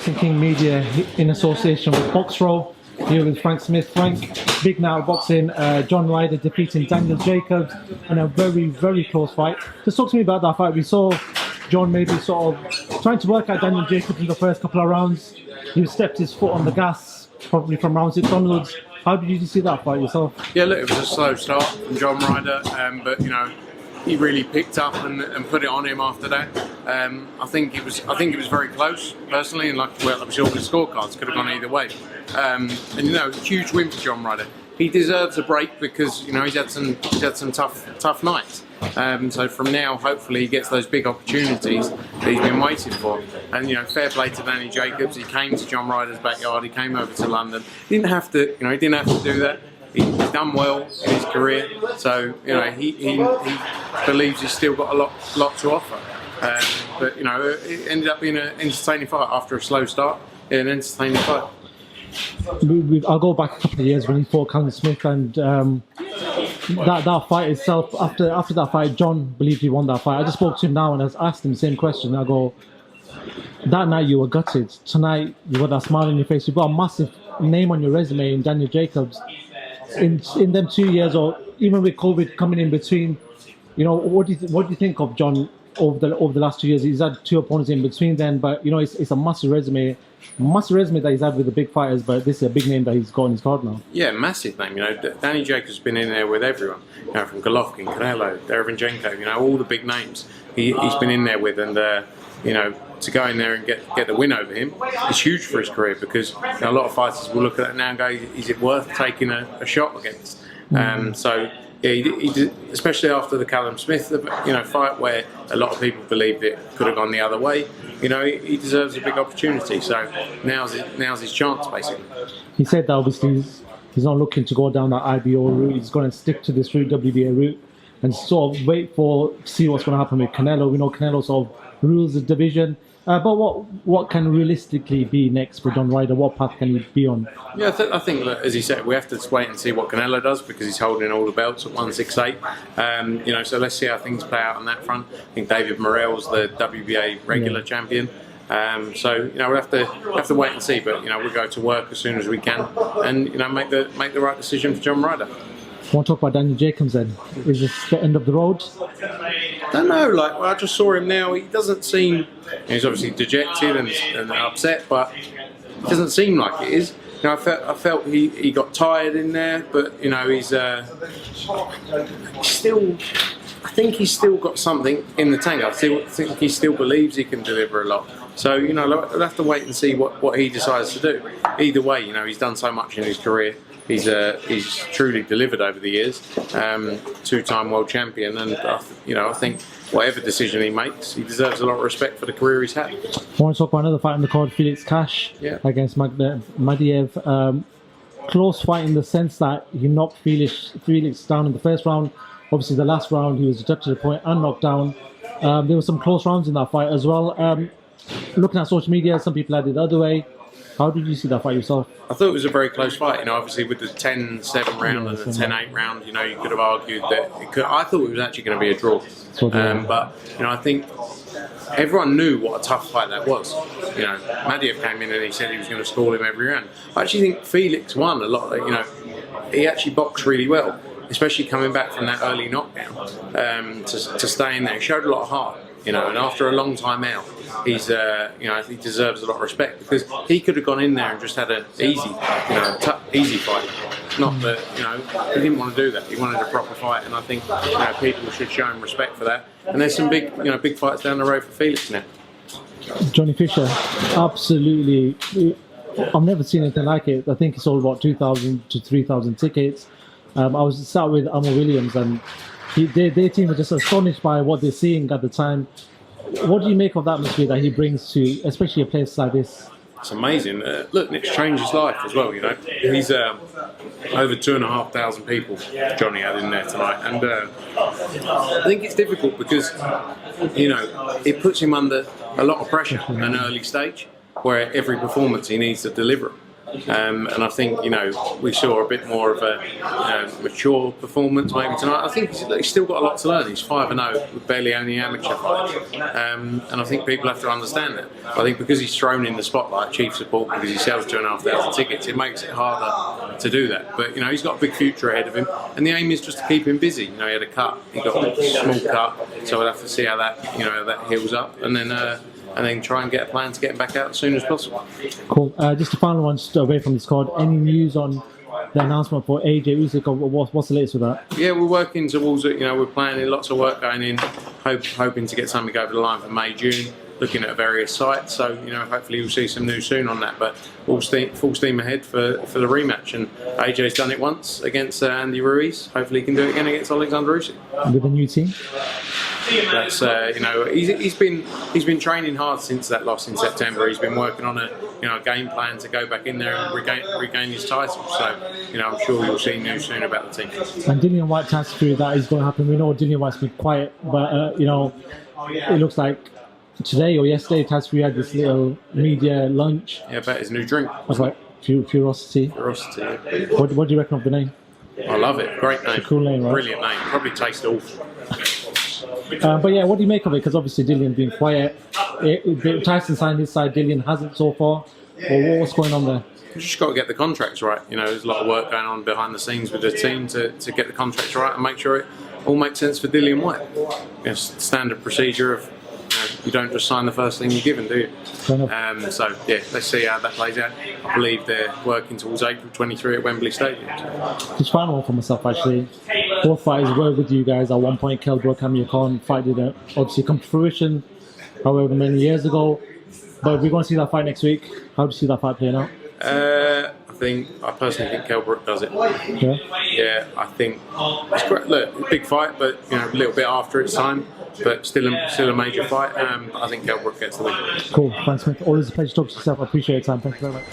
Boxing King Media in association with Boxrow, here with Frank Smith. Frank, big now boxing, John Ryder defeating Daniel Jacobs in a very, very close fight. Just talk to me about that fight. We saw John maybe sort of trying to work out Daniel Jacobs in the first couple of rounds. He stepped his foot on the gas, probably from round 6 onwards. How did you see that fight yourself? Yeah, look, it was a slow start from John Ryder, but you know, he really picked up and put it on him after that. I think it was very close personally, and like we saw the scorecards could have gone either way. And you know, huge win for John Ryder. He deserves a break because you know he's had some tough nights. So from now, hopefully, he gets those big opportunities that he's been waiting for. And you know, fair play to Danny Jacobs. He came to John Ryder's backyard. He came over to London. He didn't have to do that. He's done well in his career. So you know, he believes he's still got a lot to offer. But you know, it ended up being an entertaining fight after a slow start. Yeah, an entertaining fight. I'll go back a couple of years when he fought Callum Smith, and that fight itself. After that fight, John believed he won that fight. I just spoke to him now and I asked him the same question. I go, that night you were gutted. Tonight you got that smile on your face. You've got a massive name on your resume in Daniel Jacobs. In them 2 years, or even with COVID coming in between, you know, what do you think of John over the last 2 years? He's had 2 opponents in between then, but you know, it's a massive resume that he's had with the big fighters, but this is a big name that he's got in his card now. Yeah, massive name. You know, Danny Jacobs has been in there with everyone. You know, from Golovkin, Canelo, Derevchenko. You know, all the big names he's been in there with, and you know, to go in there and get the win over him is huge for his career, because you know, a lot of fighters will look at that now and go, is it worth taking a shot against? So yeah, he did, especially after the Callum Smith fight, where a lot of people believed it could have gone the other way. You know, he deserves a big opportunity. So now's his chance, basically. He said that obviously he's not looking to go down that IBO route. He's going to stick to this route, WBA route, and sort of wait to see what's going to happen with Canelo. We know Canelo sort of rules the division. But what can realistically be next for John Ryder? What path can he be on? Yeah, I think look, as he said, we have to wait and see what Canelo does, because he's holding all the belts at 168. You know, so let's see how things play out on that front. I think David Morrell's the WBA regular champion. So you know, we'll have to wait and see. But you know, we'll go to work as soon as we can, and you know, make the right decision for John Ryder. I want to talk about Daniel Jacobs then. Is this the end of the road? I don't know, I just saw him now. He doesn't seem, he's obviously dejected and upset, but it doesn't seem like it is. You know, I felt he got tired in there, but you know, he's still, I think he's still got something in the tank. I think he still believes he can deliver a lot. So you know, we'll have to wait and see what he decides to do. Either way, you know, he's done so much in his career. He's truly delivered over the years. 2-time world champion, and you know, I think whatever decision he makes, he deserves a lot of respect for the career he's had. I want to talk about another fight in the card, Felix Cash against Madiev. Close fight in the sense that he knocked Felix down in the first round. Obviously, the last round he was ejected to the point and knocked down. There were some close rounds in that fight as well. Looking at social media, some people had it the other way. How did you see that fight yourself? I thought it was a very close fight. You know, obviously with the 10-7 round and the 10-8 round, you know, you could have argued that I thought it was actually going to be a draw. But you know, I think everyone knew what a tough fight that was. You know, Madiev came in and he said he was going to stall him every round. I actually think Felix won a lot. You know, he actually boxed really well, especially coming back from that early knockdown to stay in there. He showed a lot of heart. You know, and after a long time out, he's you know, he deserves a lot of respect, because he could have gone in there and just had an easy fight. Not that, you know, he didn't want to do that. He wanted a proper fight, and I think, you know, people should show him respect for that. And there's some big fights down the road for Felix now. Johnny Fisher, absolutely. I've never seen anything like it. I think he sold about 2,000 to 3,000 tickets. I was sat with Amor Williams, and their team were just astonished by what they're seeing at the time. What do you make of that atmosphere that he brings to, especially a place like this? It's amazing. Look, it's changed his life as well. You know, he's over 2,500 people Johnny had in there tonight, and I think it's difficult because, you know, it puts him under a lot of pressure at an early stage, where every performance he needs to deliver. and I think we saw a bit more of a mature performance maybe tonight. I think he's still got a lot to learn. He's 5-0 with barely only amateur fights, and I think people have to understand that. I think because he's thrown in the spotlight, chief support, because he sells 2,500 tickets, it makes it harder to do that. But he's got a big future ahead of him, and the aim is just to keep him busy. He had a cut, he got a small cut, so we'll have to see how that how that heals up, and then try and get a plan to get him back out as soon as possible. Cool. Just a final one, just away from this card. Any news on the announcement for AJ Usyk? What's the latest with that? Yeah, we're working towards it. We're planning lots of work going in, hoping to get something over the line for May, June. Looking at various sites, so hopefully we'll see some news soon on that. But full steam ahead for the rematch. And AJ's done it once against Andy Ruiz. Hopefully he can do it again against Alexander Usyk. With a new team. That's he's been training hard since that loss in September. He's been working on a game plan to go back in there and regain his title. So I'm sure you'll see news soon about the team. And Dillian White has to that is going to happen. We know Dillian White's been quiet, but it looks like today or yesterday Tasfi had this little media lunch. Yeah, about his new drink. That's like Furosity. Yeah. What do you reckon of the name? I love it. Great name. It's a cool name, right? Brilliant name. Probably tastes awful. But yeah, what do you make of it? Because obviously Dillian's been quiet. Tyson signed his side, Dillian hasn't so far. What's going on there? You just got to get the contracts right. There's a lot of work going on behind the scenes with the team to get the contracts right and make sure it all makes sense for Dillian White. Standard procedure of you don't just sign the first thing you're given, do you? So yeah, let's see how that plays out. I believe they're working towards April 23 at Wembley Stadium. Just final one for myself actually. Both fighters were with you guys at one point. Kell Brook, Amir Khan fight didn't obviously come to fruition, however many years ago. But we're going to see that fight next week. How do you see that fight playing out? I personally think Kell Brook does it. Yeah. Yeah, I think it's great. Look, big fight, but a little bit after its time. But still a major fight. I think Kell Brook gets the win. Cool. Thanks, Smith. Always a pleasure to talk to yourself. I appreciate your time. Thank you very much.